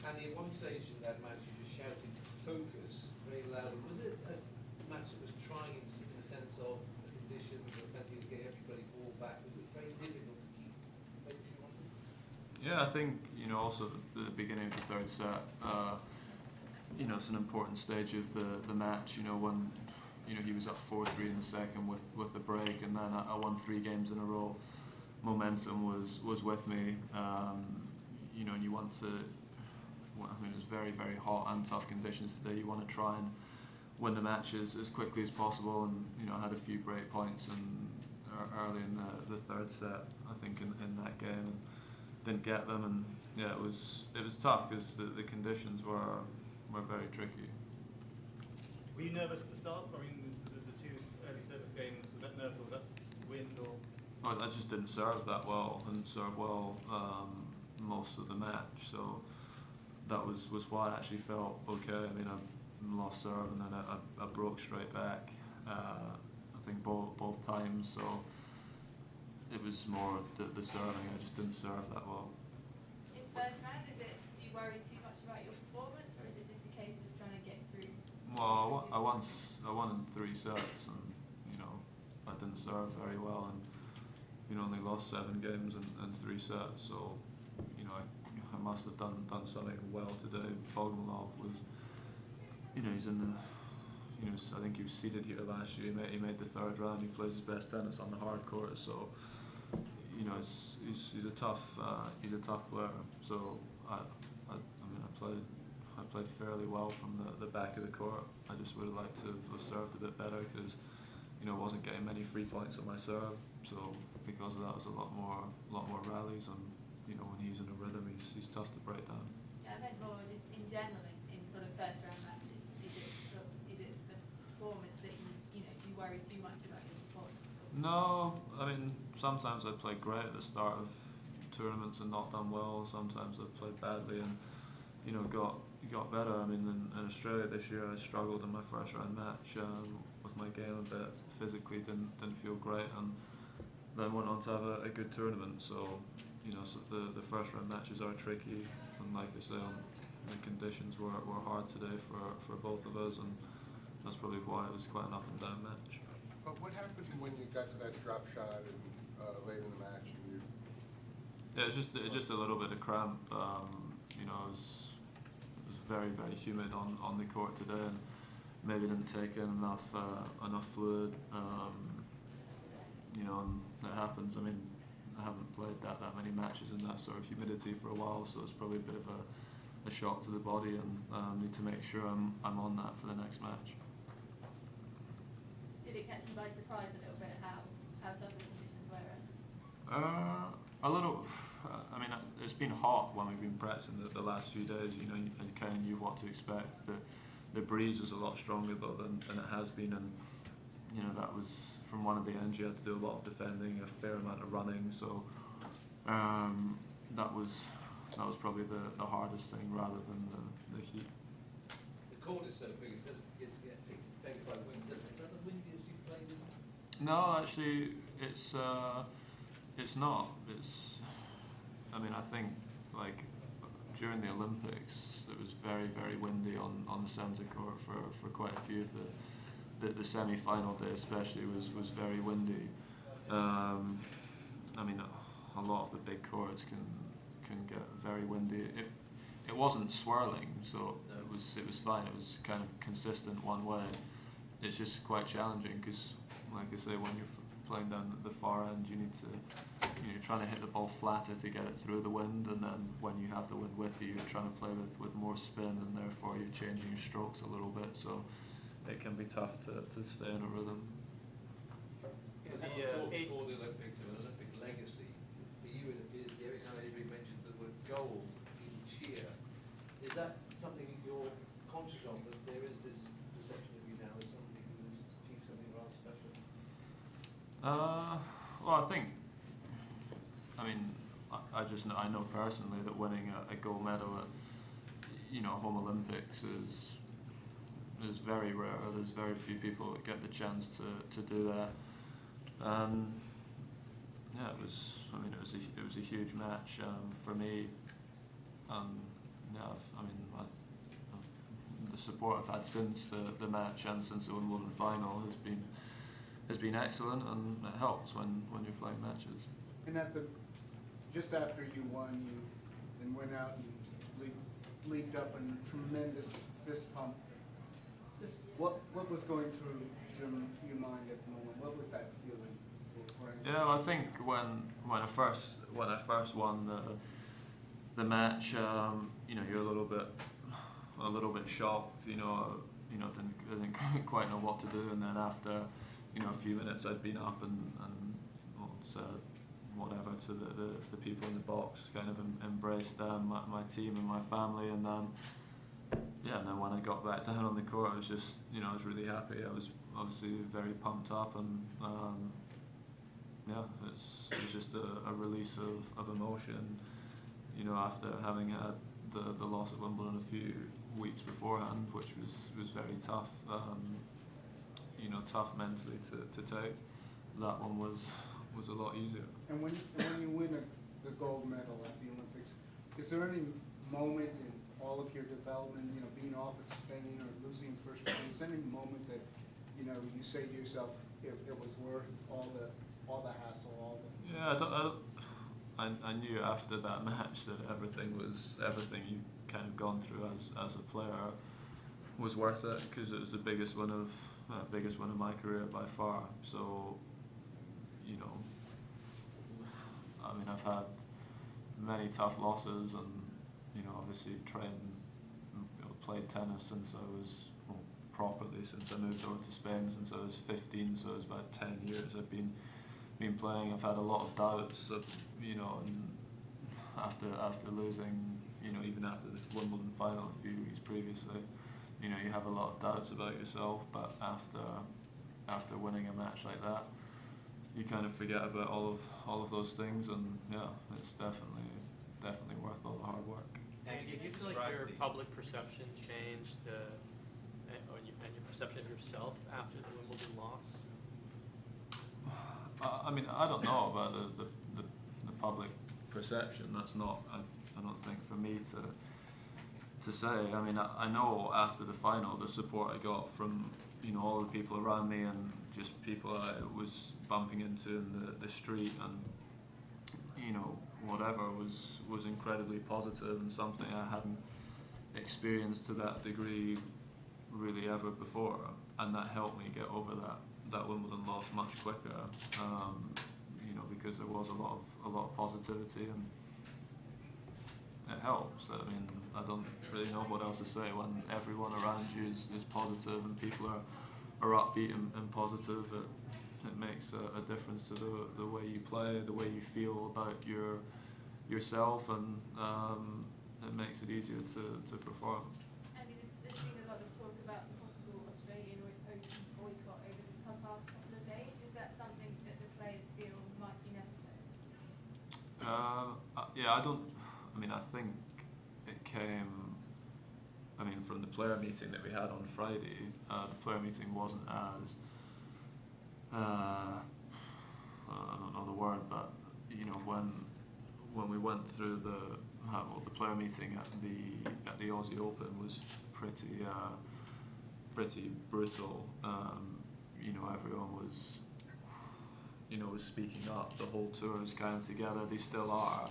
Andy, at one stage in that match, you just shouted "focus" very loudly. Was it a match that was trying, in the sense of the conditions, the plenty of getting everybody ball back? Was it very difficult to keep focusing on them? Yeah, I think also the beginning of the third set. It's an important stage of the match. When he was up 4-3 in the second with the break, and then I won 3 games in a row. Momentum was with me. And you want to. Well, I mean, it was very, very hot and tough conditions today. You want to try and win the matches as quickly as possible, and I had a few break points early in the third set, I think, in that game, and didn't get them. And yeah, it was tough because the conditions were very tricky. Were you nervous at the start? I mean, the 2 early service games, was that nerve, or was that wind, or? I just didn't serve that well. I didn't serve well most of the match, so that was why I actually felt okay. I mean, I lost serve and then I broke straight back. I think both times, so it was more the serving. I just didn't serve that well. In first round, do you worry too much about your performance, or is it just a case of trying to get through? Well, I won in 3 sets, and I didn't serve very well, and only lost 7 games in 3 sets. So I must have done something well today. Bogomolov was, he's in the, I think he was seeded here last year. He made the 3rd round. He plays his best tennis on the hard court. So he's a tough player. So I mean I played fairly well from the back of the court. I just would have liked to have served a bit better because wasn't getting many free points on my serve. So because of that, it was a lot more rallies, and when he's in a rhythm, he's tough to break down. Yeah, I meant more just in general in sort of first round matches. Is it the performance that do you worry too much about your performance? No, I mean sometimes I played great at the start of tournaments and not done well. Sometimes I've played badly and got better. I mean in Australia this year I struggled in my first round match with my game a bit. Physically didn't feel great, and then went on to have a good tournament. So so the first round matches are tricky, and like I say, the conditions were hard today for both of us, and that's probably why it was quite an up and down match. But what happened when you got to that drop shot and late in the match? And yeah, it's just a little bit of cramp. It was very, very humid on the court today, and maybe didn't take in enough fluid. And it happens. I mean, I haven't played that many matches in that sort of humidity for a while, so it's probably a bit of a shock to the body, and need to make sure I'm on that for the next match. Did it catch you by surprise a little bit how tough the conditions were? A little. I mean, it's been hot when we've been practicing the last few days. You kind of knew what to expect. The breeze was a lot stronger though than it has been, and that was from one of the ends. You had to do a lot of defending, a fair amount of running. So that was probably the hardest thing, rather than the heat. The court is so big, it doesn't get affected by wind, does it? Is that the windiest you've played in? No, actually, it's not. I mean, I think like during the Olympics, it was very, very windy on the centre court for quite a few of the semi-final day, especially was very windy. I mean, a lot of the big courts can get very windy. It wasn't swirling, so it was fine. It was kind of consistent one way. It's just quite challenging because, like I say, when you're playing down the far end, you need to you're trying to hit the ball flatter to get it through the wind, and then when you have the wind with you, you're trying to play with more spin, and therefore you're changing your strokes a little bit. So it can be tough to stay in a rhythm. Before the Olympics and Olympic legacy, for you it appears every time anybody mentions the word gold in cheer, is that something you're conscious of, that there is this perception of you now as somebody who has achieved something rather special? Well, I mean, I know personally that winning a gold medal at home Olympics is very rare. There's very few people that get the chance to do that. Yeah, it was a huge match for me. Yeah, have. I mean, the support I've had since the match and since the Wimbledon final has been excellent, and it helps when you're playing matches. And just after you won, you then went out and leaped up in a tremendous fist pump. Just what was going through your mind at the moment? What was that feeling? Yeah, well, I think when I first won the match, you're a little bit shocked. Didn't quite know what to do, and then after a few minutes, I'd been up and said whatever to the people in the box, kind of embraced them, my team and my family, and then when I got back down on the court, I was just I was really happy. I was obviously very pumped up, and it's just a release of emotion. After having had the loss at Wimbledon a few weeks beforehand, which was very tough. Tough mentally to take. That one was a lot easier. And when you win the gold medal at the Olympics, is there any moment in all of your development, being off at Spain or losing first round, is there any moment that you say to yourself, it was worth all the hassle, Yeah, I knew after that match that everything you kind of gone through as a player was worth it, because it was the biggest win of my career by far. So, I mean, I've had many tough losses, and obviously played tennis since I was properly since I moved over to Spain since I was 15. So it was about 10 years I've been playing. I've had a lot of doubts of, and after losing, even after the Wimbledon final a few weeks previously, you have a lot of doubts about yourself. But after winning a match like that, you kind of forget about all of those things, and it's definitely worth all the hard work. And do you feel like your public perception changed, and your perception of yourself after the Wimbledon loss? I mean, I don't know about the public perception. That's not, I don't think, for me to say. I mean, I know after the final, the support I got from all the people around me, and just people I was bumping into in the street, and whatever was incredibly positive, and something I hadn't experienced to that degree really ever before, and that helped me get over that Wimbledon loss much quicker, because there was a lot of positivity, and it helps. I mean, I don't really know what else to say when everyone around you is positive, and people are upbeat and positive. It makes a difference to the way you play, the way you feel about yourself, and it makes it easier to perform. I mean, there's been a lot of talk about the possible Australian Open boycott over the past couple of days. Is that something that the players feel might be necessary? Yeah, I think it came, from the player meeting that we had on Friday. The player meeting wasn't as, I don't know the word, but when we went through the player meeting at the Aussie Open was pretty brutal. Everyone was speaking up. The whole tour is kind of together. They still are.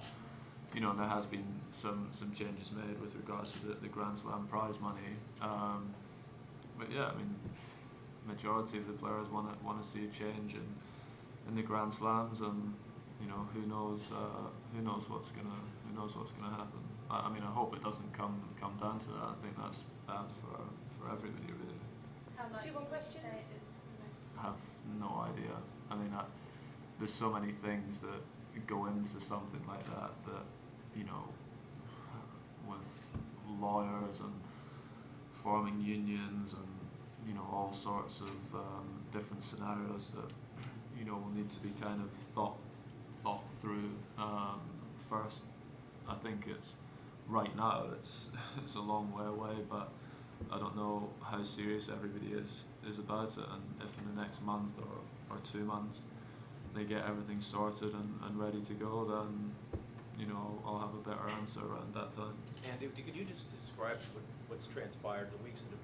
And there has been some changes made with regards to the Grand Slam prize money. But yeah, I mean, majority of the players want to see a change in the Grand Slams, and who knows what's gonna happen. I mean, I hope it doesn't come down to that. I think that's bad for everybody, really. How Do you want questions? I have no idea. I mean, there's so many things that go into something like that with lawyers and forming unions and all sorts of different scenarios that will need to be kind of thought through first. I think it's right now it's a long way away, but I don't know how serious everybody is about it, and if in the next month or 2 months they get everything sorted and ready to go, then I'll have a better answer around that time. And could you just describes what's transpired, the weeks that have